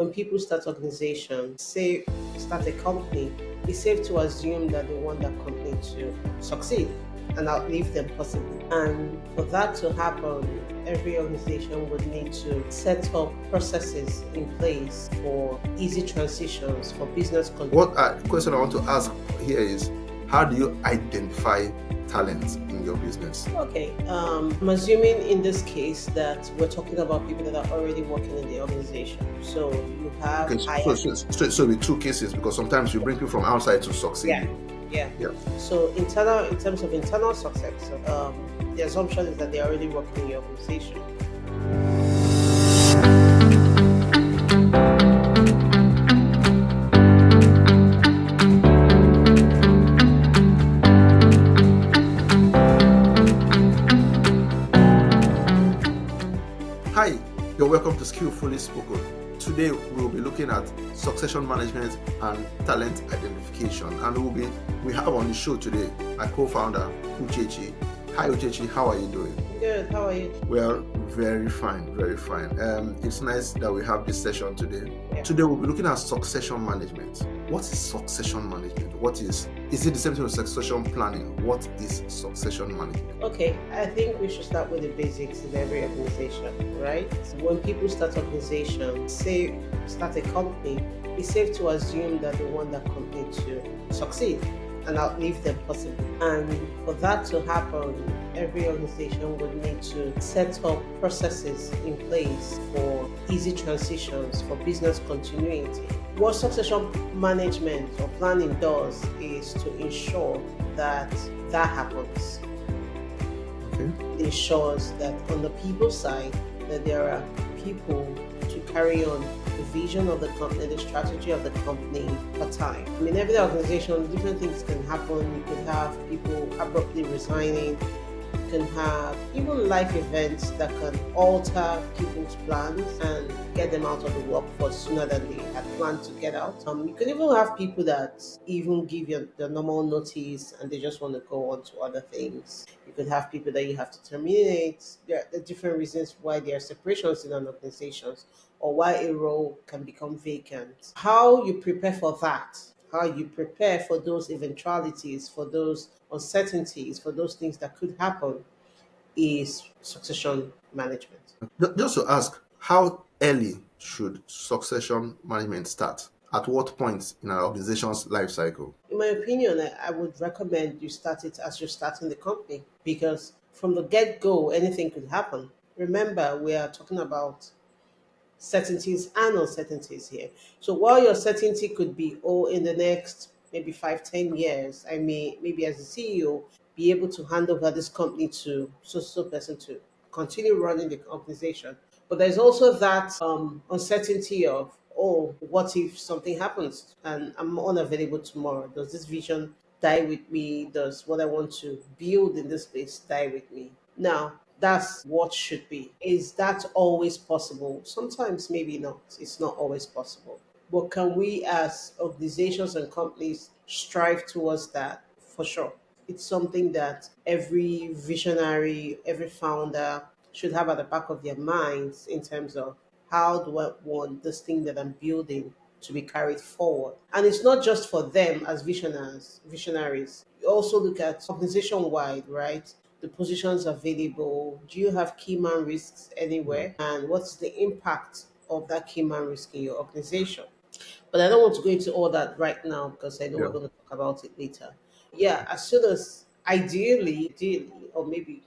When people start organizations, say start a company, it's safe to assume that they want that company to succeed and outlive them possibly. And for that to happen, every organization would need to set up processes in place for easy transitions, for business What question I want to ask here is, how do you identify talent in your business? Okay, I'm assuming in this case that we're talking about people that are already working in the organization. So you have Okay, higher. so with two cases, because sometimes you bring people from outside to succeed. Yeah, yeah. Yeah. So in terms of internal success, the assumption is that they're already working in your organization. Hi, you're welcome to Skillfully Spoken. Today we'll be looking at succession management and talent identification, and we have on the show today my co-founder Uchechi. Hi Uchechi, how are you doing? Good. How are you? Well, very fine, very fine. It's nice that we have this session today. Yeah. Today we'll be looking at succession management. What is succession management? Is it the same thing with succession planning? What is succession management? Okay, I think we should start with the basics in every organization, right? When people start organizations, say start a company, it's safe to assume that they want that company to succeed and outlive them possibly. And for that to happen, every organization would need to set up processes in place for easy transitions, for business continuity. What succession management or planning does is to ensure that that happens. Okay. It ensures that on the people side, that there are people to carry on the vision of the company, the strategy of the company for time. I mean, every organization, different things can happen. You could have people abruptly resigning. You can have even life events that can alter people's plans and get them out of the workforce sooner than they had planned to get out. You can even have people that even give you the normal notice and they just want to go on to other things. You could have people that you have to terminate. There are different reasons why there are separations in an organization or why a role can become vacant. How you prepare for that, how you prepare for those eventualities, for those uncertainties, for those things that could happen is succession management. Just to ask, how early should succession management start? At what point in an organization's life cycle? In my opinion, I would recommend you start it as you're starting the company because from the get go, anything could happen. Remember, we are talking about certainties and uncertainties here. So while your certainty could be, oh, in the next maybe 5, 10 years, I may maybe as a CEO be able to hand over this company to so person to continue running the organization. But there's also that uncertainty of, oh, what if something happens and I'm unavailable tomorrow? Does this vision die with me? Does what I want to build in this place die with me? Now, that's what should be. Is that always possible? Sometimes, maybe not. It's not always possible. But can we, as organizations and companies, strive towards that? For sure. It's something that every visionary, every founder should have at the back of their minds in terms of how do I want this thing that I'm building to be carried forward. And it's not just for them as visionaries. You also look at organization wide, right? The positions available. Do you have key man risks anywhere? And what's the impact of that key man risk in your organization? But I don't want to go into all that right now because I know we're Yeah. going to talk about it later. Yeah, as soon as ideally, or maybe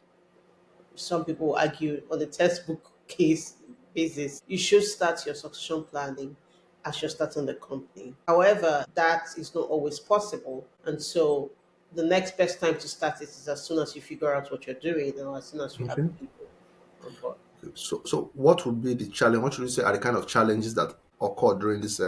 some people argue on a textbook case basis, you should start your succession planning as you're starting the company. However, that is not always possible. And so the next best time to start it is as soon as you figure out what you're doing or as soon as you have Okay. the people on board. So what would be the challenge? What should we say are the kind of challenges that occur during this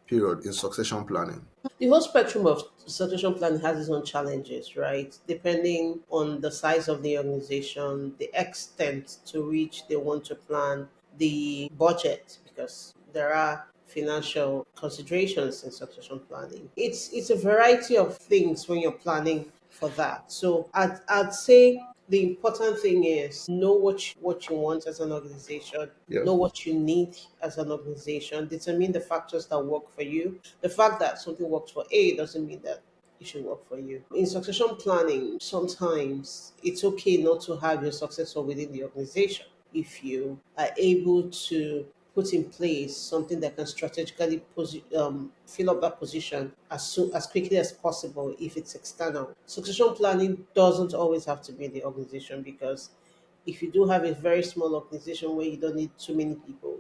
period in succession planning? The whole spectrum of succession planning has its own challenges, right? Depending on the size of the organization, the extent to which they want to plan, the budget, because there are financial considerations in succession planning. It's a variety of things when you're planning for that. So I'd say The important thing is know what you want as an organization, Yeah. know what you need as an organization, determine the factors that work for you. The fact that something works for A doesn't mean that it should work for you. In succession planning, sometimes it's okay not to have your successor within the organization if you are able to put in place something that can strategically fill up that position as quickly as possible if it's external. Succession planning doesn't always have to be in the organization, because if you do have a very small organization where you don't need too many people,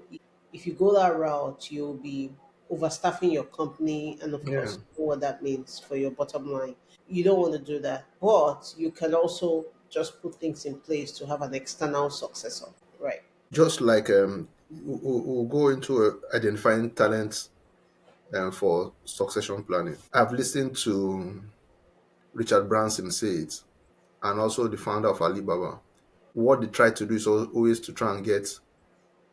if you go that route, you'll be overstaffing your company, and of Yeah. course, you know what that means for your bottom line. You don't want to do that, but you can also just put things in place to have an external successor, right? Just like we'll go into identifying talents for succession planning. I've listened to Richard Branson say it, and also the founder of Alibaba. What they try to do is always to try and get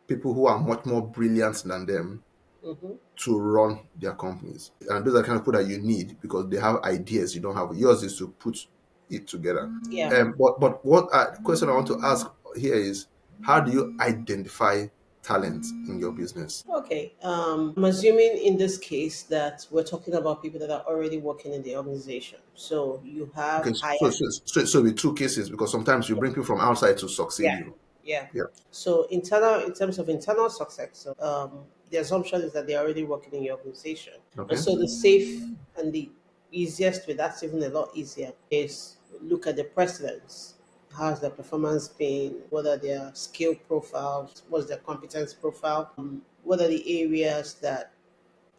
people who are much more brilliant than them Hmm. to run their companies. And those are the kind of people that you need because they have ideas you don't have. Yours is to put it together. Yeah. But what question I want to ask here is, how do you identify talent in your business? Okay. I'm assuming in this case that we're talking about people that are already working in the organization. So you have Okay, hired. with two cases, because sometimes you bring people from outside to succeed Yeah. you. Yeah. Yeah. So in terms of internal success, so, the assumption is that they're already working in your organization. And Okay. so the safe and the easiest way, that's even a lot easier, is look at the precedents. How's their performance been? What are their skill profiles? What's their competence profile? What are the areas that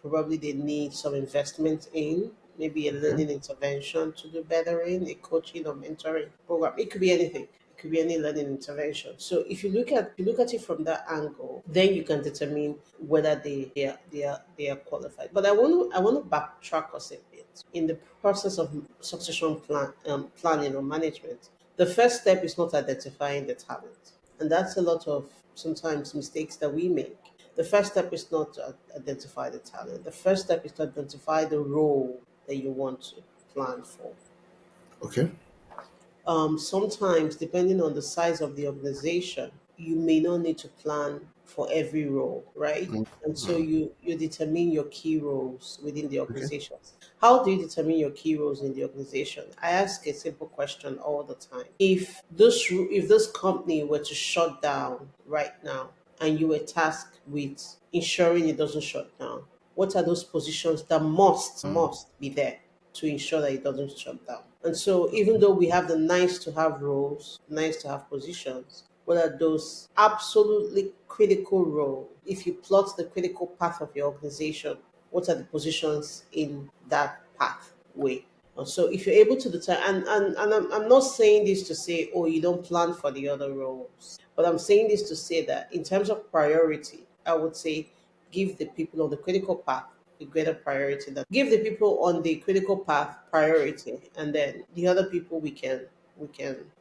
probably they need some investment in, maybe a Okay. learning intervention to do better in, a coaching or mentoring program. It could be anything. It could be any learning intervention. So if you look at it from that angle, then you can determine whether they are qualified. But I want to backtrack us a bit in the process of succession planning or management. The first step is not identifying the talent, and that's a lot of sometimes mistakes that we make. The first step is not to identify the talent. The first step is to identify the role that you want to plan for. Okay. Sometimes, depending on the size of the organization, you may not need to plan for every role, right? Mm, And so mm, you determine your key roles within the okay. organizations. How do you determine your key roles in the organization? I ask a simple question all the time. If this company were to shut down right now, and you were tasked with ensuring it doesn't shut down, what are those positions that Mm, must be there to ensure that it doesn't shut down? And so, even though we have the nice to have roles, nice to have positions, what are those absolutely critical roles? If you plot the critical path of your organization, what are the positions in that pathway? And so, if you're able to determine, and I'm not saying this to say, oh, you don't plan for the other roles, but I'm saying this to say that in terms of priority, I would say give the people on the critical path the greater priority. That give the people on the critical path priority, and then the other people we can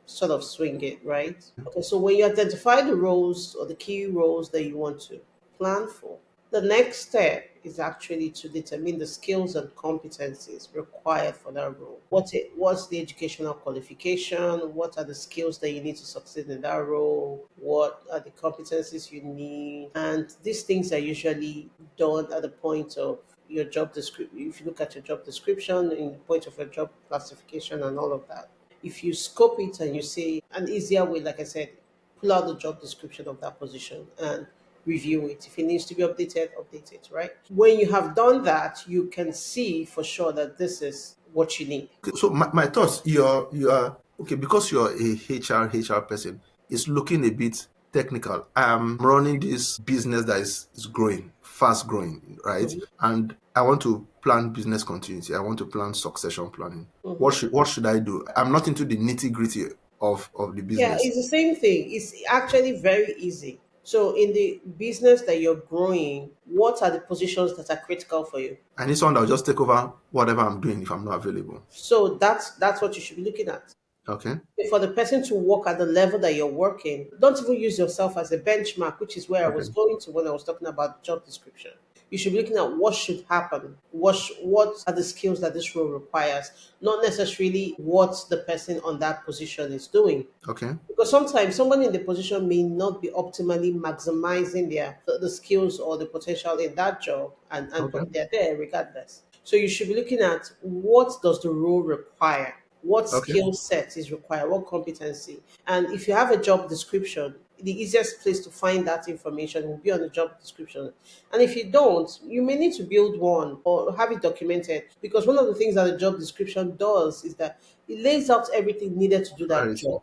sort of swing it, right? Okay, so when you identify the roles or the key roles that you want to plan for, the next step is actually to determine the skills and competencies required for that role. What's the educational qualification? What are the skills that you need to succeed in that role? What are the competencies you need? And these things are usually done at the point of your job description. If you look at your job description, in the point of your job classification and all of that, if you scope it and you say an easier way, like I said, pull out the job description of that position and review it. If it needs to be updated, update it, right? When you have done that, you can see for sure that this is what you need. Okay, so my thoughts, you are okay because you're a HR person. It's looking a bit technical. I'm running this business that is growing, fast growing, right? Mhm. And I want to plan business continuity. I want to plan succession planning. Mhm. What should I do? I'm not into the nitty gritty of the Yeah, business. it's the same thing. It's actually very easy. So, in the business that you're growing, what are the positions that are critical for you? I need someone that will just take over whatever I'm doing if I'm not available. So that's what you should be looking at. Okay. For the person to work at the level that you're working, don't even use yourself as a benchmark, which is where I was Okay. going to when I was talking about job description. you should be looking at what should happen, what are the skills that this role requires, not necessarily what the person on that position is doing. Okay. Because sometimes somebody in the position may not be optimally maximizing the skills or the potential in that job, and Okay. but they're there regardless. So you should be looking at what does the role require, what Okay. skill set is required, what competency. And if you have a job description, the easiest place to find that information will be on the job description. And if you don't, you may need to build one or have it documented, because one of the things that the job description does is that it lays out everything needed to do that Clarity. job.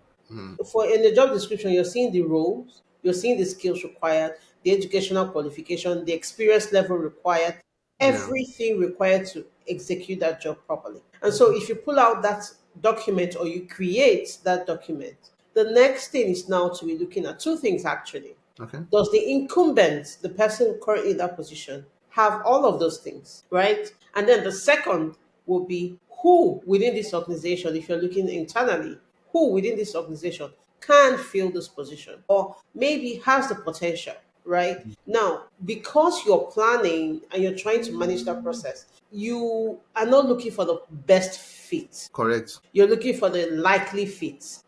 For in the job description, you're seeing the roles, you're seeing the skills required, the educational qualification, the experience level required, Yeah. everything required to execute that job properly. And so if you pull out that document or you create that document, the next thing is now to be looking at two things actually. Okay. Does the incumbent, the person currently in that position, have all of those things, right? And then the second will be who within this organization, if you're looking internally, who within this organization can fill this position or maybe has the potential, right? Now, because you're planning and you're trying to manage that process, you are not looking for the best fit. Correct. You're looking for the likely fit.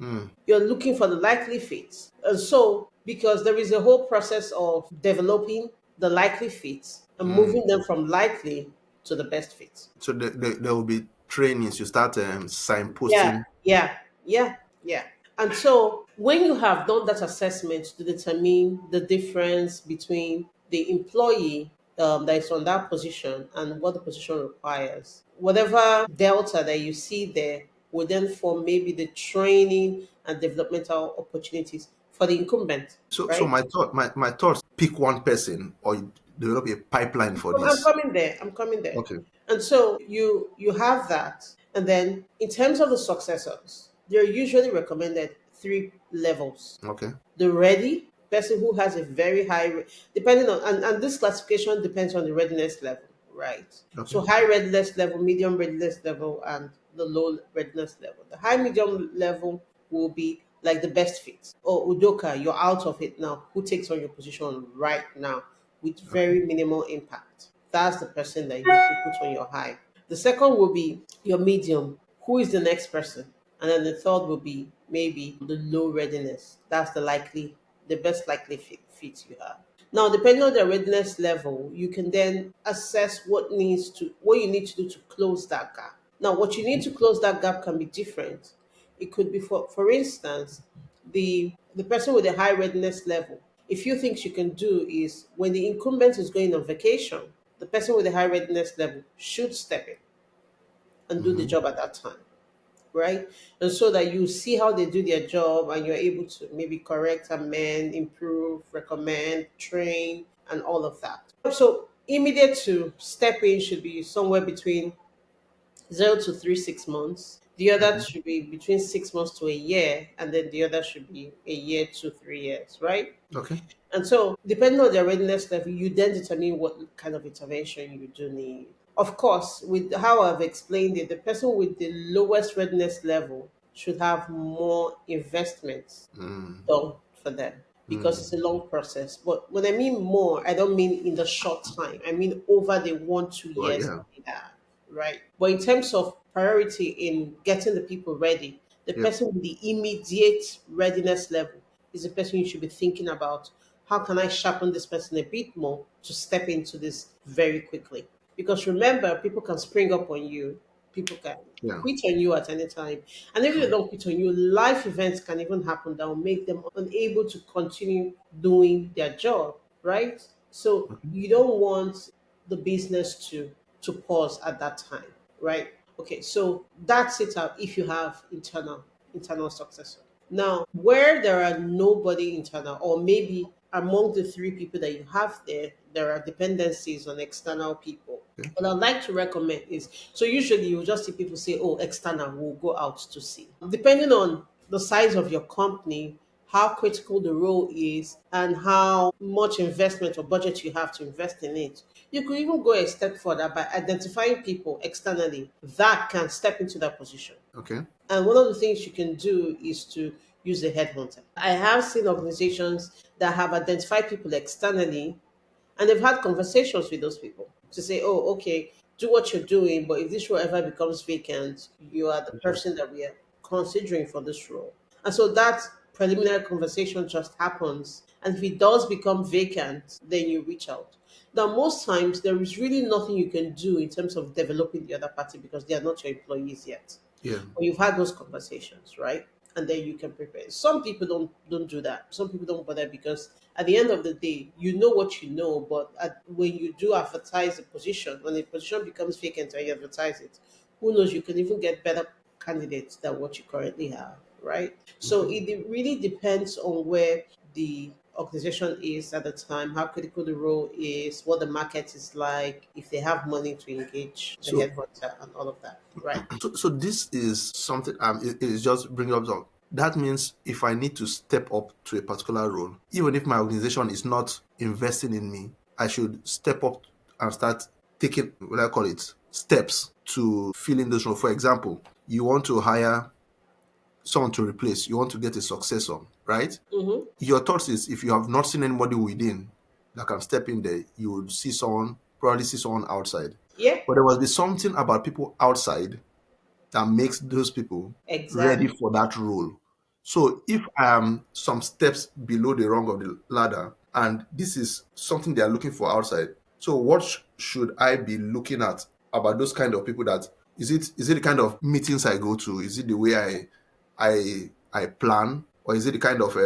You're looking for the likely fit. And so, because there is a whole process of developing the likely fit and moving them from likely to the best fit. So there will be trainings. You start Yeah, signposting. yeah, yeah, yeah. And so when you have done that assessment to determine the difference between the employee that is on that position and what the position requires, whatever delta that you see there will then form maybe the training and developmental opportunities for the incumbent, So right? my thoughts, pick one person or develop a pipeline for I'm this. coming there. I'm coming there. Okay. And so you have that, and then in terms of the successors, they're usually recommended three levels: Okay. the ready person who has a very depending on, and this classification depends on the readiness level, right? Okay. So high readiness level, medium readiness level, and the low readiness level. The high medium level will be like the best fit. Oh, Udoka, you're out of it now. Who takes on your position right now with Okay. very minimal impact? That's the person that you put on your high. The second will be your medium. Who is the next person? And then the third will be maybe the low readiness. That's the best likely fit you have. Now, depending on the readiness level, you can then assess what you need to do to close that gap. Now, what you need to close that gap can be different. It could be, for instance, the person with a high readiness level. A few things you can do is when the incumbent is going on vacation, the person with a high readiness level should step in and do the Mm-hmm. job at that time, right? And so that you see how they do their job and you're able to maybe correct, amend, improve, recommend, train, and all of that. So immediate to step in should be somewhere between 0 to 6 months. The other Okay. should be between 6 months to a year, and then the other should be a year to 3 years, right? Okay. And so, depending on their readiness level, you then determine what kind of intervention you do need. Of course, with how I've explained it, the person with the lowest readiness level should have more investments Mm. done for them because Mm. it's a long process. But when I mean more, I don't mean in the short time. I mean over the 1 2 years Well, yeah. that they have, right? But in terms of priority in getting the people ready, the Yeah. person with the immediate readiness level is the person you should be thinking about. How can I sharpen this person a bit more to step into this very quickly? Because remember, people can spring up on you, people can Yeah. quit on you at any time. And if they True. don't quit on you, life events can even happen that will make them unable to continue doing their job, right? So Okay. you don't want the business to pause at that time, right? Okay, so that's it out if you have internal successor. Now, where there are nobody internal, or maybe among the three people that you have there, there are dependencies on external people. Okay. What I'd like to recommend is, so usually you just see people say, oh, external, will go out to see. Depending on the size of your company, how critical the role is, and how much investment or budget you have to invest in it. You could even go a step further by identifying people externally that can step into that position. Okay. And one of the things you can do is to use a headhunter. I have seen organizations that have identified people externally And they've had conversations with those people to say, oh, okay, do what you're doing, but if this role ever becomes vacant, you are the Okay. person that we are considering for this role. And so that preliminary conversation just happens. And if it does become vacant, then you reach out. Now, most times, there is really nothing you can do in terms of developing the other party because they are not your employees yet. Yeah. Or you've had those conversations, right? And then you can prepare. Some people don't do that. Some people don't bother because at the end of the day, you know what you know. But when you do advertise a position, when the position becomes vacant and you advertise it, who knows? You can even get better candidates than what you currently have, right? So Okay. it really depends on where the organization is at the time, how critical the role is, what the market is like, if they have money to engage the So headhunter, and all of that, right? so this is something it is just bringing up some. That means if I need to step up to a particular role, even if my organization is not investing in me, I should step up and start taking what I call it steps to fill in those roles. For example, you want to hire someone to replace, you want to get a successor, right? Mm-hmm. Your thoughts is if you have not seen anybody within that can step in there, you would see someone, probably see someone outside. Yeah, But there must be something about people outside that makes those people ready exactly. for that role. So if I am some steps below the rung of the ladder and this is something they are looking for outside, so what should I be looking at about those kind of people? That is it the kind of meetings I go to? Is it the way I plan, or is it the kind of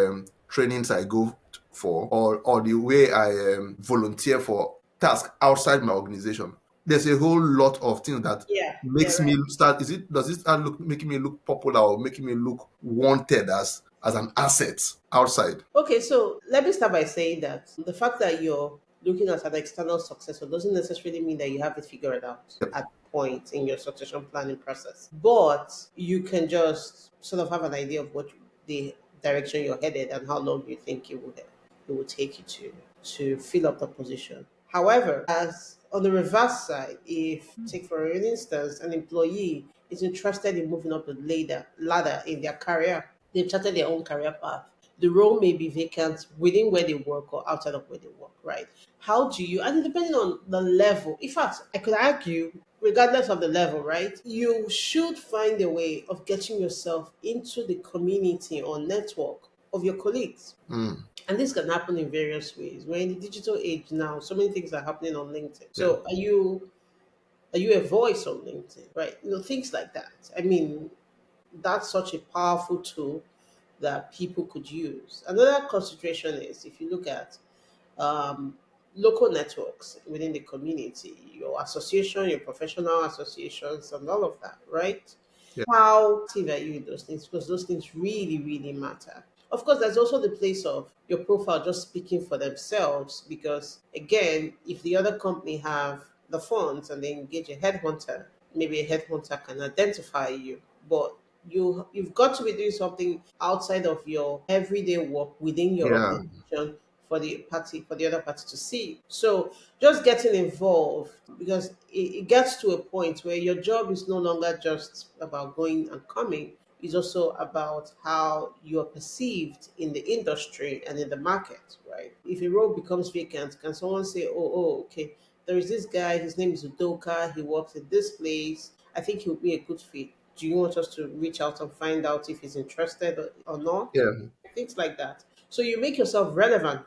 trainings I go for, or the way I volunteer for tasks outside my organization? There's a whole lot of things that Yeah, you're makes me right. start. Does it start making me look popular or making me look wanted as an asset outside? Okay, so let me start by saying that the fact that you're looking at an external successor doesn't necessarily mean that you have it figured out Yep. at point in your succession planning process. But you can just sort of have an idea of what the direction you're headed and how long you think it will take you to fill up the position. However, as on the reverse side, if take for an instance, an employee is interested in moving up the ladder in their career, they've charted their own career path. The role may be vacant within where they work or outside of where they work, right? How do you, and depending on the level, in fact, I could argue, regardless of the level, right, you should find a way of getting yourself into the community or network of your colleagues. Mm, And this can happen in various ways. We're in the digital age now. So many things are happening on LinkedIn. yeah. So are you a voice on LinkedIn? Right? Things like that. I mean, that's such a powerful tool that people could use. Another consideration is if you look at um, local networks within the community, your association, your professional associations, and all of that, right? Yeah. How active are you in those things? Because those things really, really matter. Of course, there's also the place of your profile just speaking for themselves. Because again, if the other company have the funds and they engage a headhunter, maybe a headhunter can identify you. But you've got to be doing something outside of your everyday work within your Yeah. organization for the other party to see. So just getting involved, because it gets to a point where your job is no longer just about going and coming. It's also about how you're perceived in the industry and in the market, right? If a role becomes vacant, can someone say, okay, there is this guy, his name is Udoka, he works in this place. I think he'll be a good fit. Do you want us to reach out and find out if he's interested or not? Yeah. Things like that. So you make yourself relevant.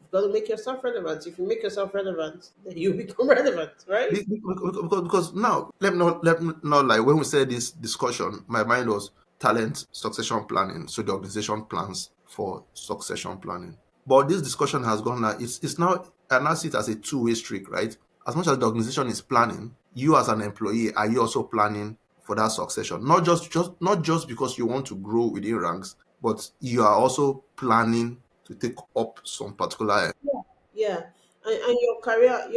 You've got to make yourself relevant. If you make yourself relevant, then you become relevant, right? Because now let me not like when we said this discussion, my mind was talent succession planning. So the organization plans for succession planning. But this discussion has gone now. It's now, I now see it as a two-way street, right? As much as the organization is planning, you as an employee, are you also planning for that succession? Not just because you want to grow within ranks, but you are also planning to take up some particular. Yeah. And your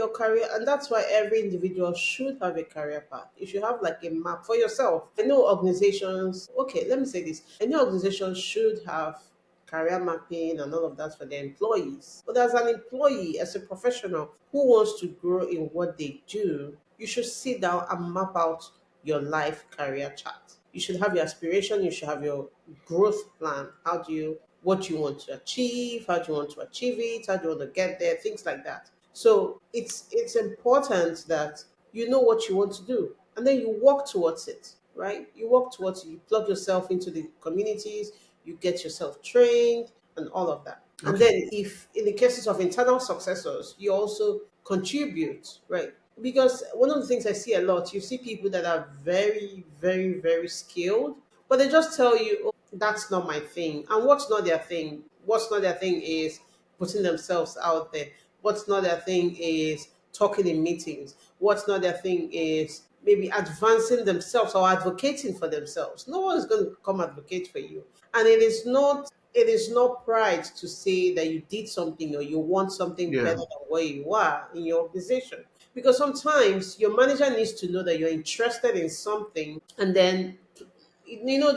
career, and that's why every individual should have a career path. You should have like a map for yourself. I know organizations, okay, let me say this. I know organizations should have career mapping and all of that for their employees. But as an employee, as a professional who wants to grow in what they do, you should sit down and map out your life career chart. You should have your aspiration, you should have your growth plan. What do you want to achieve? How do you want to achieve it? How do you want to get there? Things like that. So it's important that you know what you want to do and then you work towards it, right? You work towards it, you plug yourself into the communities, you get yourself trained and all of that. And Okay. then if in the cases of internal successors, you also contribute, right? Because one of the things I see a lot, you see people that are very, very, very skilled, but they just tell you, oh, that's not my thing. And what's not their thing? What's not their thing is putting themselves out there. What's not their thing is talking in meetings. What's not their thing is maybe advancing themselves or advocating for themselves. No one is going to come advocate for you. And it is not pride to say that you did something or you want something Yeah. better than where you are in your organization. Because sometimes your manager needs to know that you're interested in something and then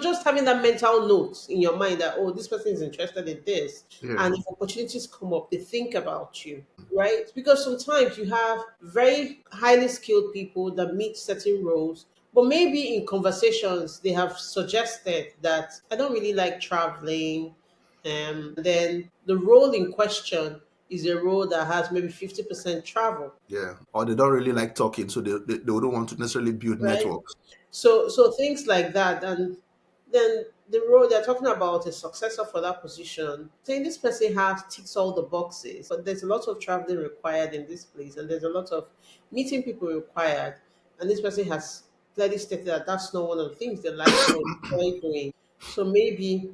just having that mental note in your mind that, oh, this person is interested in this. Yeah. And if opportunities come up, they think about you, right? Because sometimes you have very highly skilled people that meet certain roles, but maybe in conversations, they have suggested that I don't really like traveling. Then the role in question is a role that has maybe 50% travel, Yeah. Or they don't really like talking, so they wouldn't want to necessarily build right? networks. So things like that, and then the role they're talking about a successor for that position, saying this person has ticks all the boxes, but there's a lot of traveling required in this place, and there's a lot of meeting people required, and this person has clearly stated that that's not one of the things they like or enjoy doing. So maybe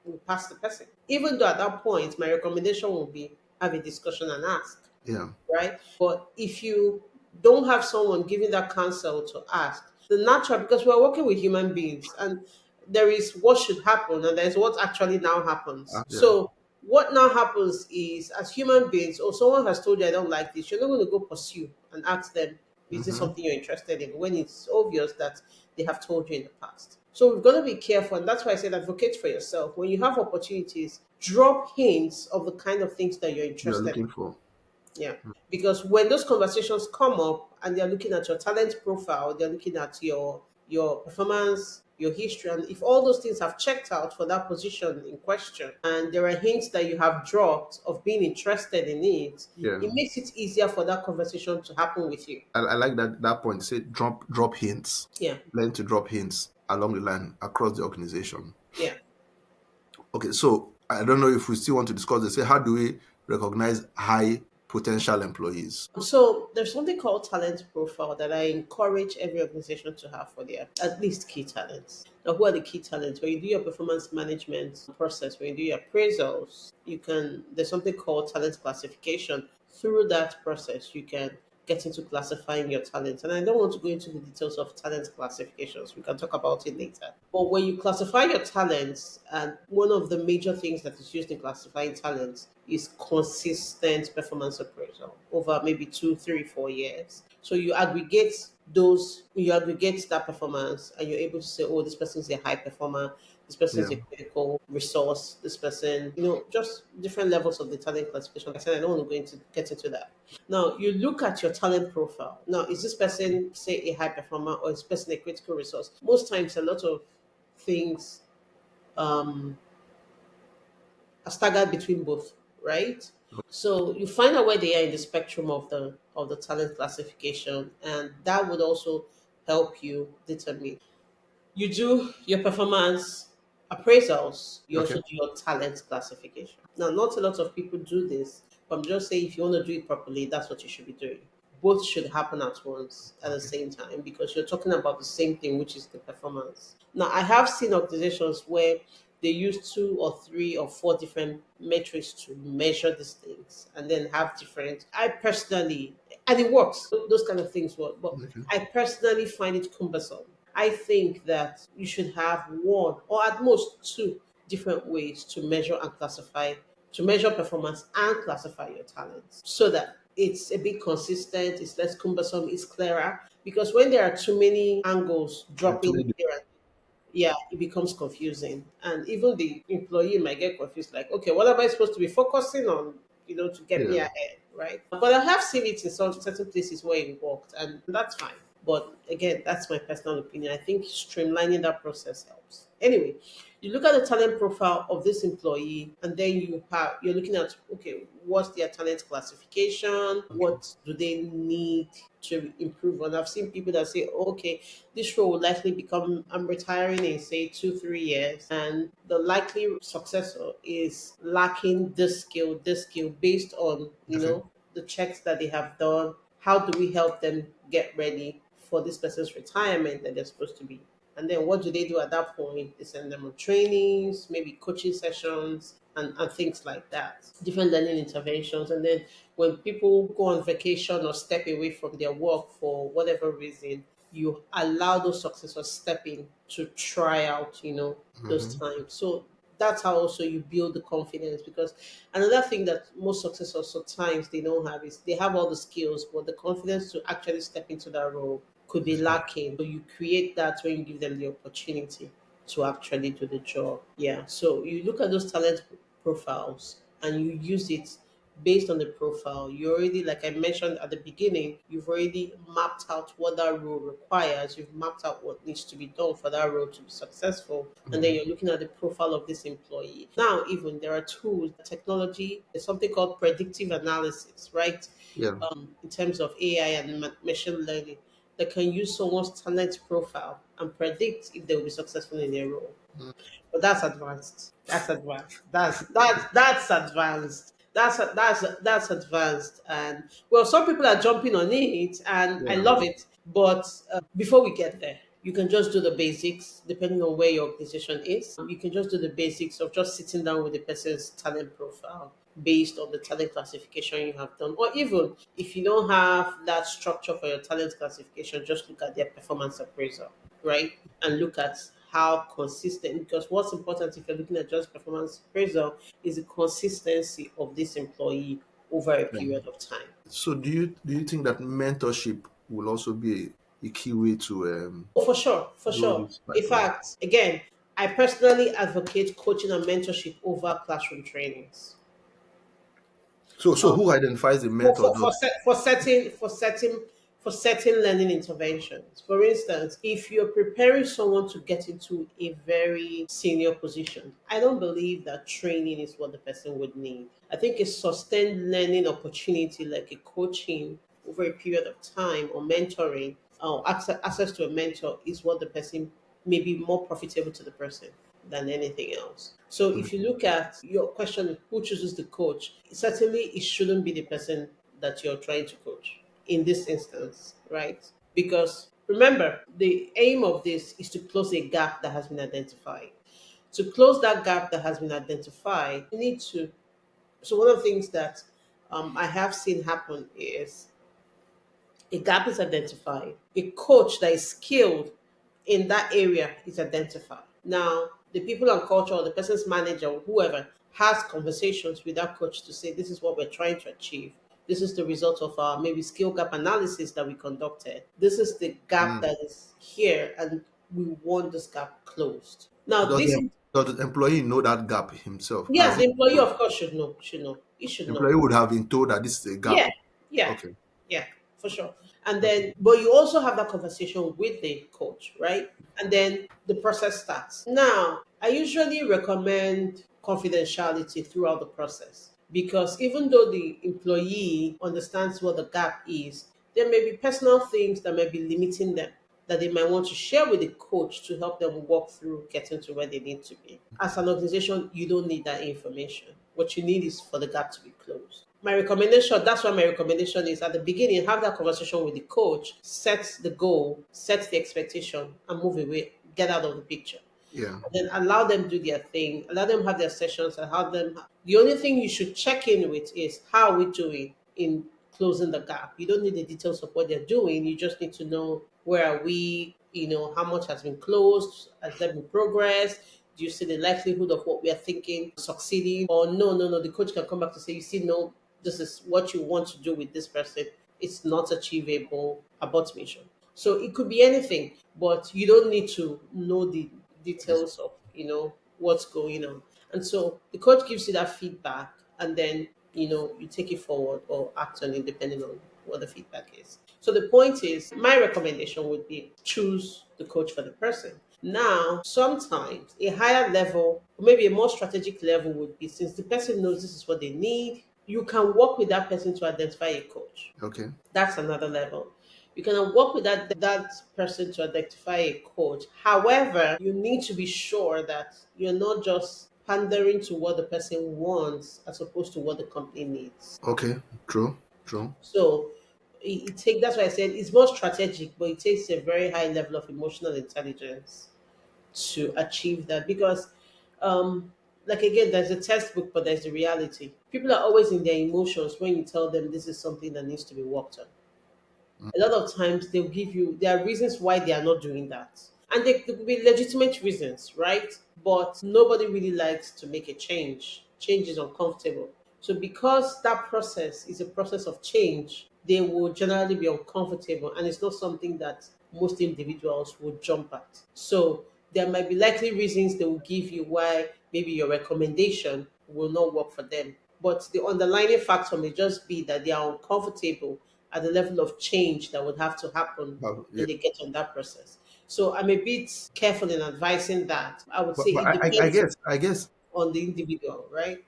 we'll pass the person. Even though at that point, my recommendation will be have a discussion and ask, Yeah. right? But if you don't have someone giving that counsel to ask, the natural, because we're working with human beings and there is what should happen and there's what actually now happens. Yeah. So what now happens is as human beings, or someone has told you I don't like this, you're not going to go pursue and ask them, is this Mm-hmm. something you're interested in? When it's obvious that they have told you in the past. So we've got to be careful, and that's why I said advocate for yourself. When you have opportunities, drop hints of the kind of things that you're You're interested in. looking for. Yeah. Because when those conversations come up and they're looking at your talent profile, they're looking at your performance, your history, and if all those things have checked out for that position in question, and there are hints that you have dropped of being interested in it, Yeah. it makes it easier for that conversation to happen with you. I like that point. Say drop hints. Yeah. Learn to drop hints along the line across the organization. Yeah. Okay, so I don't know if we still want to discuss this. Say, how do we recognize high potential employees? So there's something called talent profile that I encourage every organization to have for their at least key talents. Now, who are the key talents? When you do your performance management process, when you do your appraisals, there's something called talent classification. Through that process, you can get into classifying your talents. And I don't want to go into the details of talent classifications. We can talk about it later. But when you classify your talents, and one of the major things that is used in classifying talents is consistent performance appraisal over maybe 2, 3, 4 years. So you aggregate that performance and you're able to say, oh, this person is a high performer, this person is Yeah. a critical resource, this person, just different levels of the talent classification. Like I said, I don't want to get into that. Now you look at your talent profile. Now, is this person say a high performer or is this person a critical resource? Most times a lot of things um are staggered between both, right? So you find out where they are in the spectrum of the talent classification, and that would also help you determine. You do your performance appraisals, you also Okay. do your talent classification. Now, not a lot of people do this, but I'm just saying if you want to do it properly, that's what you should be doing. Both should happen at once at the Okay. same time because you're talking about the same thing, which is the performance. Now, I have seen organizations where they use 2 or 3 or 4 different metrics to measure these things and then have different. I personally, and it works, those kind of things work, but Okay. I personally find it cumbersome. I think that you should have one or at most two different ways to measure and classify, to measure performance and classify your talents so that it's a bit consistent, it's less cumbersome, it's clearer. Because when there are too many angles Yeah, too dropping many. here and yeah, it becomes confusing. And even the employee might get confused, like, okay, what am I supposed to be focusing on, to get me Yeah. ahead, right? But I have seen it in some certain places where it worked, and that's fine. But again, that's my personal opinion. I think streamlining that process helps. Anyway, you look at the talent profile of this employee, and then you're looking at, okay, what's their talent classification? What do they need to improve on? I've seen people that say, okay, this role will likely become, I'm retiring in say 2 3 years, and the likely successor is lacking this skill based on Okay. the checks that they have done. How do we help them get ready for this person's retirement that they're supposed to be? And then what do they do at that point? They send them on trainings, maybe coaching sessions, and things like that, different learning interventions. And then when people go on vacation or step away from their work for whatever reason, you allow those successors step in to try out, those Hmm. times. So that's how also you build the confidence, because another thing that most successors sometimes they don't have is they have all the skills, but the confidence to actually step into that role could be lacking. So you create that when you give them the opportunity to actually do the job. Yeah. So you look at those talent profiles and you use it based on the profile. You already, like I mentioned at the beginning, you've already mapped out what that role requires. You've mapped out what needs to be done for that role to be successful. And then Hmm. you're looking at the profile of this employee. Now, even there are tools, technology, there's something called predictive analysis, right? Yeah. In terms of AI and machine learning, that can use someone's talent profile and predict if they will be successful in their role. But that's advanced. That's advanced. That's advanced. That's advanced. And well, some people are jumping on it, and I Yeah. love it. But before we get there, you can just do the basics, depending on where your organization is. You can just do the basics of just sitting down with the person's talent profile based on the talent classification you have done. Or even if you don't have that structure for your talent classification, just look at their performance appraisal, right? And look at how consistent, because what's important if you're looking at just performance appraisal is the consistency of this employee over a Yeah. period of time. So do you think that mentorship will also be a key way to Oh, for sure, for grow sure. this In pipeline? fact, again, I personally advocate coaching and mentorship over classroom trainings. So who identifies the for mentor? for for, Does set, for setting for setting for setting learning interventions. For instance, if you're preparing someone to get into a very senior position, I don't believe that training is what the person would need. I think a sustained learning opportunity like a coaching over a period of time or mentoring or access to a mentor is what the person may be more profitable to the person than anything else. So if you look at your question, who chooses the coach, certainly it shouldn't be the person that you're trying to coach in this instance, right? Because remember, the aim of this is to close a gap that has been identified. To close that gap that has been identified, you need to. So one of the things that I have seen happen is a gap is identified. A coach that is skilled in that area is identified. Now, the people on culture or the person's manager or whoever has conversations with that coach to say, this is what we're trying to achieve. This is the result of our maybe skill gap analysis that we conducted. This is the gap mm, that is here, and we want this gap closed. Now, does this the does the employee know that gap himself? yeah, Has the he employee told? of course should know. Should know. He should know. Employee would have been told that this is a gap. Yeah, yeah, Okay. yeah, for sure. And Okay. then, but you also have that conversation with the coach, right? And then the process starts. Now, I usually recommend confidentiality throughout the process because even though the employee understands what the gap is, there may be personal things that may be limiting them that they might want to share with the coach to help them walk through getting to where they need to be. As an organization, you don't need that information. What you need is for the gap to be closed. My recommendation, that's why my recommendation is at the beginning, have that conversation with the coach, set the goal, set the expectation, and move away, get out of the picture. Yeah. And then allow them do their thing, allow them have their sessions, and have them. The only thing you should check in with is how are we doing in closing the gap. You don't need the details of what they're doing. You just need to know where are we. How much has been closed, has there been progress. Do you see the likelihood of what we are thinking succeeding? Or no, no, no. The coach can come back to say, you see, no, this is what you want to do with this person. It's not achievable. Abort mission. So it could be anything, but you don't need to know the details of what's going on. And so the coach gives you that feedback, and then you take it forward or act on it depending on what the feedback is. So the point is, my recommendation would be choose the coach for the person. Now, sometimes a higher level, or maybe a more strategic level would be, since the person knows this is what they need, you can work with that person to identify a coach. Okay. That's another level. You can work with that person to identify a coach. However, you need to be sure that you're not just pandering to what the person wants as opposed to what the company needs. Okay. True. True. So that's why I said it's more strategic, but it takes a very high level of emotional intelligence to achieve that because like again, there's a textbook, but there's the reality. People are always in their emotions when you tell them this is something that needs to be worked on. A lot of times they'll give you there are reasons why they are not doing that. And they could be legitimate reasons, right? But nobody really likes to make a change. Change is uncomfortable. So because that process is a process of change, they will generally be uncomfortable and it's not something that most individuals would jump at. So there might be likely reasons they will give you why maybe your recommendation will not work for them. But the underlying factor may just be that they are uncomfortable at the level of change that would have to happen Yeah. when they get on that process. So I'm a bit careful in advising that. I would say But it depends I guess on the individual, right?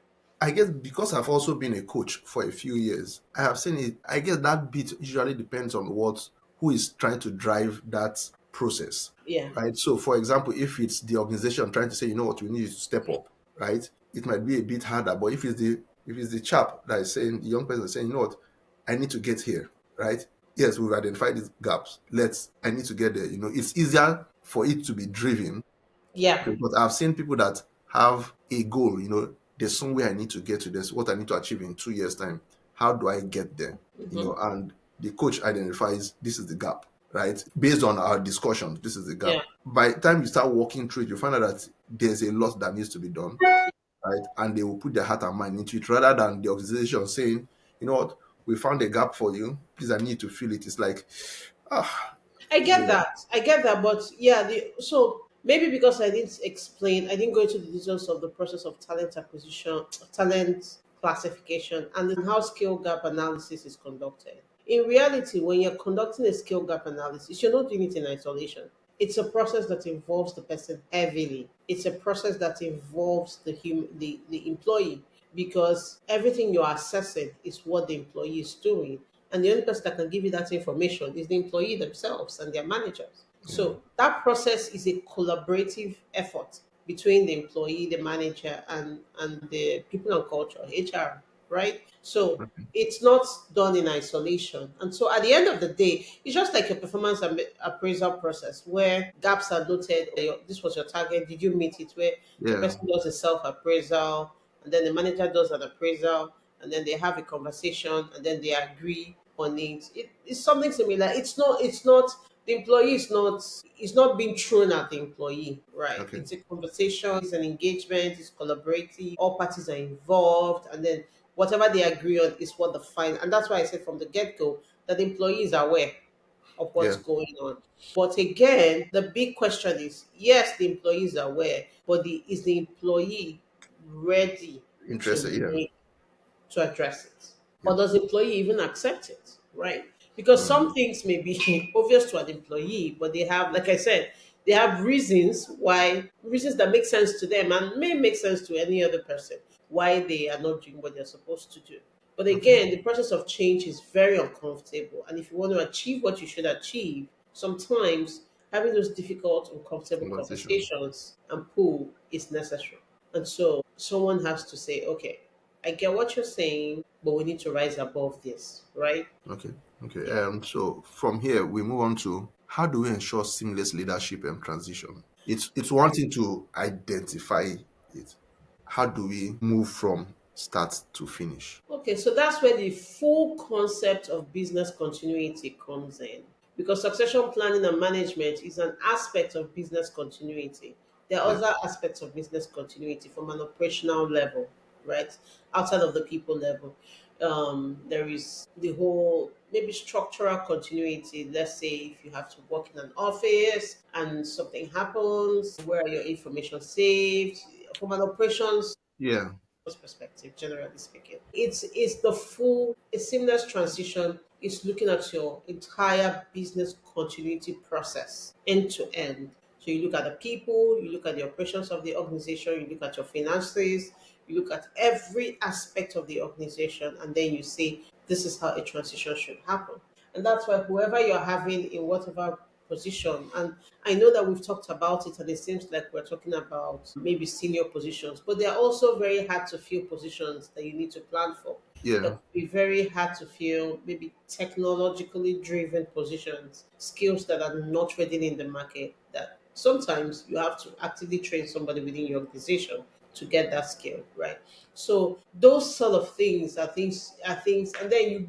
because I've also been a coach for a few years, I have seen it. I guess that bit usually depends on who is trying to drive that process, Yeah. right? So, for example, if it's the organization trying to say, you know what, we need you to step up, right? It might be a bit harder. But if it's the chap that is saying, the young person is saying, you know what, I need to get here, right? Yes, we've identified these gaps. I need to get there. It's easier for it to be driven Yeah. because I've seen people that have a goal, there's somewhere I need to get to, there's what I need to achieve in 2 years' time. How do I get there? And the coach identifies this is the gap, right? Based on our discussions, this is the gap. Yeah. By the time you start working through it, you find out that there's a lot that needs to be done, right? And they will put their heart and mind into it rather than the organization saying, you know what, we found a gap for you. Please, I need to fill it. It's like, ah, I get that. I get that. But yeah, so maybe because I didn't go into the details of the process of talent acquisition, talent classification, and how skill gap analysis is conducted. In reality, when you're conducting a skill gap analysis, you're not doing it in isolation. It's a process that involves the person heavily. It's a process that involves the employee because everything you're assessing is what the employee is doing. And the only person that can give you that information is the employee themselves and their managers. yeah, So that process is a collaborative effort between the employee, the manager, and the people and culture, HR, right? So it's not done in isolation. And so at the end of the day, it's just like a performance appraisal process where gaps are noted. This was your target. Did you meet it? Where the yeah, person does a self appraisal, and then the manager does an appraisal, and then they have a conversation, and then they agree on it. It's something similar. It's not the employee is not being thrown at the employee, right? okay, It's a conversation, it's an engagement, it's collaborative, all parties are involved, and then whatever they agree on is what the fine. And that's why I said from the get-go that the employee is aware of what's yeah, going on. But again, the big question is yes, the employee is aware, but is the employee ready interested, to yeah, make to address it? yeah, Or does the employee even accept it? Right? Because mm, some things may be obvious to an employee, but they have, like I said, they have reasons that make sense to them and may make sense to any other person why they are not doing what they're supposed to do. But okay, again, the process of change is very uncomfortable. And if you want to achieve what you should achieve, sometimes having those difficult, uncomfortable conversation, conversations and pull is necessary. And so someone has to say, okay, I get what you're saying, but we need to rise above this, right? okay, okay. Yeah. So from here we move on to how do we ensure seamless leadership and transition? It's one thing to identify it. How do we move from start to finish? Okay, so that's where the full concept of business continuity comes in. Because succession planning and management is an aspect of business continuity. There are Yeah, other aspects of business continuity from an operational level, right? Outside of the people level. There is the whole maybe structural continuity. Let's say if you have to work in an office and something happens, where are your information saved? From an operations yeah, perspective, generally speaking. It's the full, a seamless transition is looking at your entire business continuity process end to end. So you look at the people, you look at the operations of the organization, you look at your finances, you look at every aspect of the organization, and then you say, this is how a transition should happen. And that's why whoever you're having in whatever position, and I know that we've talked about it, and it seems like we're talking about maybe senior positions, but they're also very hard to fill positions that you need to plan for. It Yeah. could be very hard to fill maybe technologically driven positions, skills that are not readily in the market, that sometimes you have to actively train somebody within your organization to get that skill, right? So those sort of things are things, and then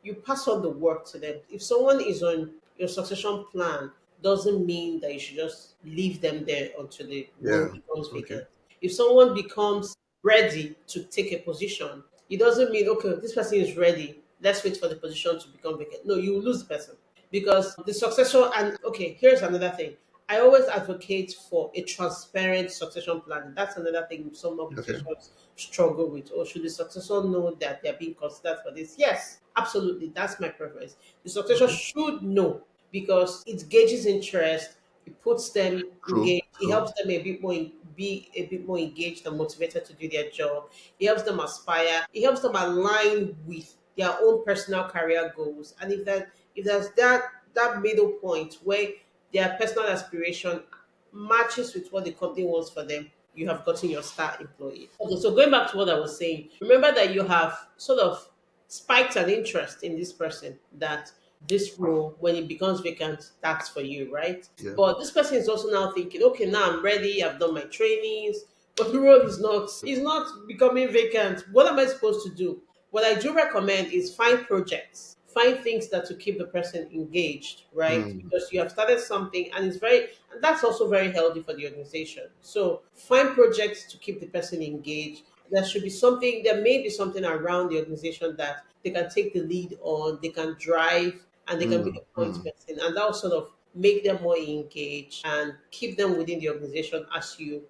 you pass on the work to them. If someone is on your succession plan, doesn't mean that you should just leave them there until the role Yeah. becomes Okay. vacant. If someone becomes ready to take a position, it doesn't mean, okay, this person is ready, let's wait for the position to become vacant. No, you will lose the person, because the succession. And okay, here's another thing. I always advocate for a transparent succession plan. That's another thing some Okay. organizations struggle with. Or should the successor know that they're being considered for this? Yes, absolutely. That's my preference. The successor Okay. should know, because it gauges interest, it puts them True. engaged, it True. helps them be a bit more engaged and motivated to do their job. It helps them aspire, it helps them align with their own personal career goals. And if there's that middle point where their personal aspiration matches with what the company wants for them, you have gotten your star employee. Okay, so going back to what I was saying, remember that you have sort of spiked an interest in this person, that this role, when it becomes vacant, that's for you, right? Yeah. But this person is also now thinking, okay, now I'm ready, I've done my trainings, but the role is not becoming vacant. What am I supposed to do? What I do recommend is find projects, find things that to keep the person engaged, right? Mm. Because you have started something, and and that's also very healthy for the organization. So find projects to keep the person engaged. There may be something around the organization that they can take the lead on, they can drive, and they can be Mm. the point Mm. person, and that will sort of make them more engaged and keep them within the organization as you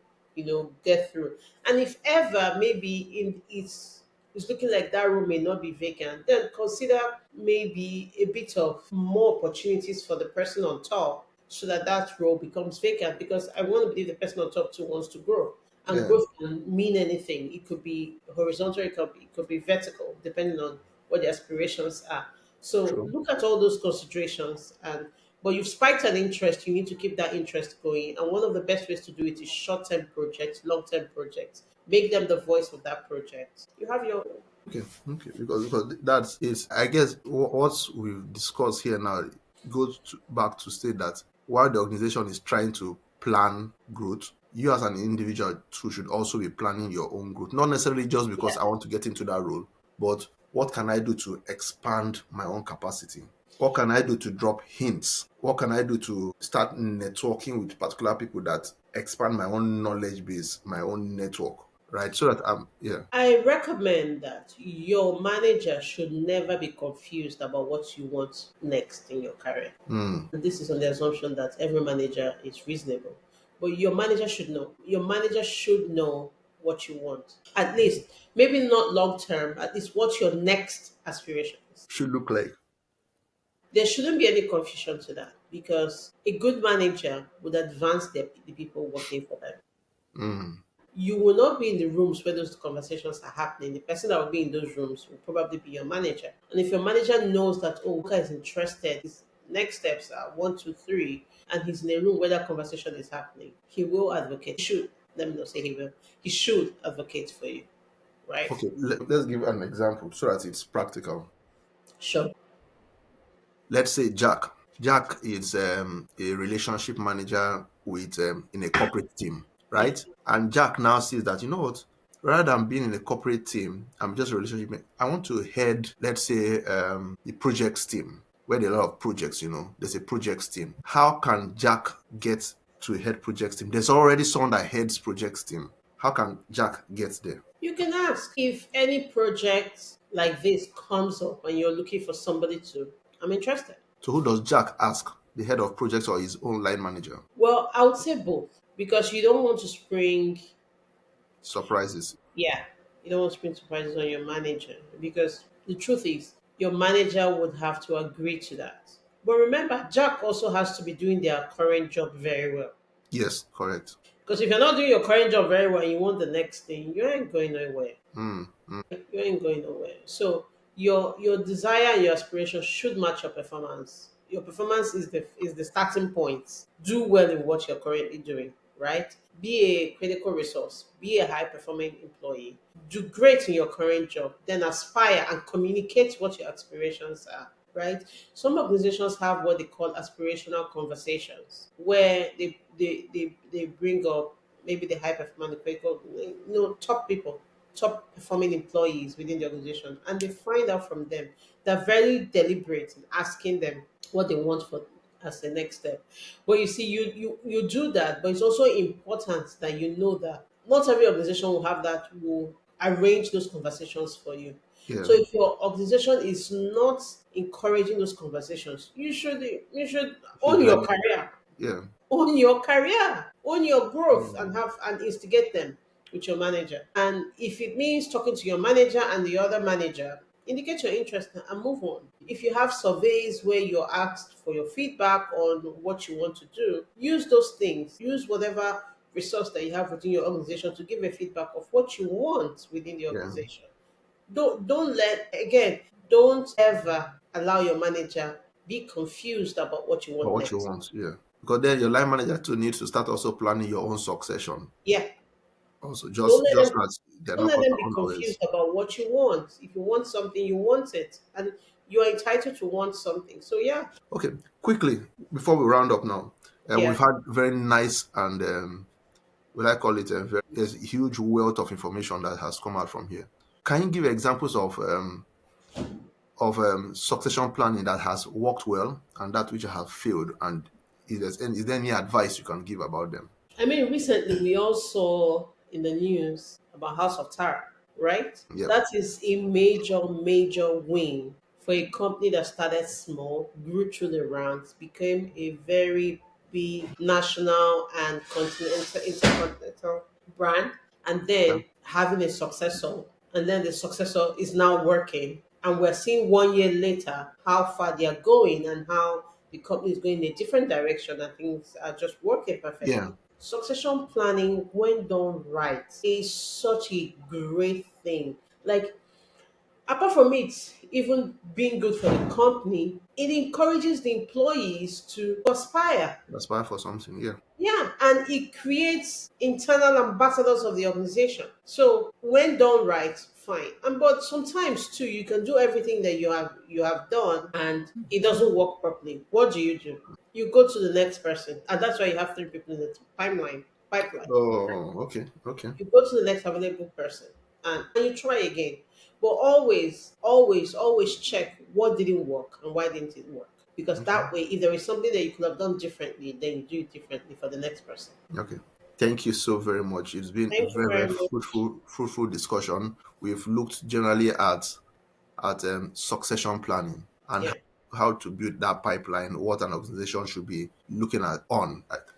get through. And if ever maybe it's looking like that room may not be vacant, then consider maybe a bit of more opportunities for the person on top, so that that role becomes vacant. Because I want to believe the person on top too wants to grow, and Yeah. growth can mean anything. It could be horizontal, it could be vertical, depending on what the aspirations are. So True. look at all those considerations, and but you've spiked an interest, you need to keep that interest going. And one of the best ways to do it is short-term projects, long-term projects. Make them the voice of that project. You have your Okay. Okay. Because that's it. I guess what we've discussed here now goes back to state that while the organization is trying to plan growth, you as an individual too should also be planning your own growth. Not necessarily just because yeah. I want to get into that role, but what can I do to expand my own capacity? What can I do to drop hints? What can I do to start networking with particular people that expand my own knowledge base, my own network, right? So that yeah. I recommend that your manager should never be confused about what you want next in your career. Mm. And this is on the assumption that every manager is reasonable. But your manager should know. Your manager should know what you want. At least, maybe not long term, at least what your next aspiration is. Should look like. There shouldn't be any confusion to that, because a good manager would advance the people working for them. Mm. You will not be in the rooms where those conversations are happening. The person that will be in those rooms will probably be your manager. And if your manager knows that, oh, Uka is interested, his next steps are one, two, three, and he's in a room where that conversation is happening, he will advocate. He should. Let me not say he will. He should advocate for you, right? Okay, let's give an example so that it's practical. Sure. Let's say Jack. Jack is a relationship manager with in a corporate team, Yeah. right? And Jack now sees that, you know what? Rather than being in a corporate team, I'm just a relationship. I want to head, let's say, the projects team, where there are a lot of projects. There's a projects team. How can Jack get to a head projects team? There's already someone that heads projects team. How can Jack get there? You can ask if any project like this comes up and you're looking for somebody to, I'm interested. So who does Jack ask? The head of projects or his own line manager? Well, I would say both, because you don't want to spring, Surprises. yeah, you don't want to spring surprises on your manager, because the truth is, your manager would have to agree to that. But remember, Jack also has to be doing their current job very well. Yes, correct. Because if you're not doing your current job very well and you want the next thing, you ain't going nowhere. Mm, You ain't going nowhere. So your desire and your aspiration should match your performance. Your performance is the starting point. Do well in what you're currently doing, right? Be a critical resource, be a high performing employee, do great in your current job, then aspire and communicate what your aspirations are, right? Some organizations have what they call aspirational conversations where they bring up maybe the high performing critical, top people, top performing employees within the organization, and they find out from them. They're very deliberate in asking them what they want for as the next step. But you see, you do that, but it's also important that you know that not every organization will have that, will arrange those conversations for you. yeah. So if your organization is not encouraging those conversations, you should Should own let your me- career, Yeah. own your growth, Mm, and have and instigate them with your manager. And if it means talking to your manager and the other manager, indicate your interest and move on. If you have surveys where you're asked for your feedback on what you want to do, use those things. Use whatever resource that you have within your organization to give a feedback of what you want within the yeah. organization. Don't ever allow your manager be confused about what you But want what you next. want, yeah. Because then your line manager too needs to start also planning your own succession. Yeah. Also, Don't just let just them that they're don't not let caught them be unawares. confused about what you want. If you want something, you want it. And you are entitled to want something. So yeah. Okay, quickly before we round up now, Yeah. we've had very nice and what I call it, there's a huge wealth of information that has come out from here. Can you give examples of succession planning that has worked well and that which have failed? And is there any advice you can give about them? I mean, recently we all saw in the news about House of Tara, right? Yep. That is a major, major win for a company that started small, grew through the ranks, became a very big national and continental, intercontinental brand, and Yeah. then having a successor. And then the successor is now working. And we're seeing 1 year later how far they are going and how the company is going in a different direction and things are just working Yeah. perfectly. Succession planning, when done right, is such a great thing. Like, apart from it even being good for the company, it encourages the employees to aspire. Aspire for something. Yeah. Yeah, and it creates internal ambassadors of the organization. So when done right, fine. And but sometimes too, you can do everything that you have done, and it doesn't work properly. What do? You go to the next person, and that's why you have three people in the pipeline. Oh, okay. Okay. You go to the next available person, and you try again. But always, always, always check what didn't work and why didn't it work. Because Okay. that way, if there is something that you could have done differently, then you do it differently for the next person. Okay. Thank you so very much. It's been a Thank you very, very very much. fruitful discussion. We've looked generally at succession planning and Yeah. how to build that pipeline, what an organization should be looking at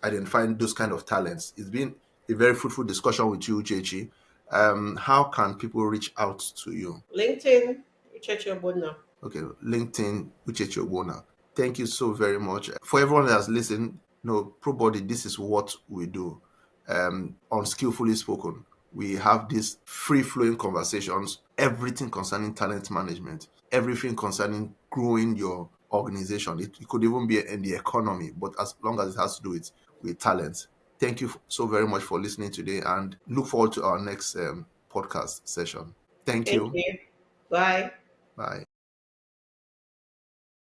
identifying those kind of talents. It's been a very fruitful discussion with you, Uchechi. How can people reach out to you? LinkedIn, Uchechi Ogbonna. Okay, LinkedIn, Uchechi Ogbonna. Thank you so very much. For everyone that has listened, Probuddy, this is what we do. On Skillfully Spoken, we have these free-flowing conversations, everything concerning talent management, everything concerning growing your organization. It could even be in the economy, but as long as it has to do with talent. Thank you so very much for listening today and look forward to our next podcast session. Thank Thank you. you. Bye. Bye.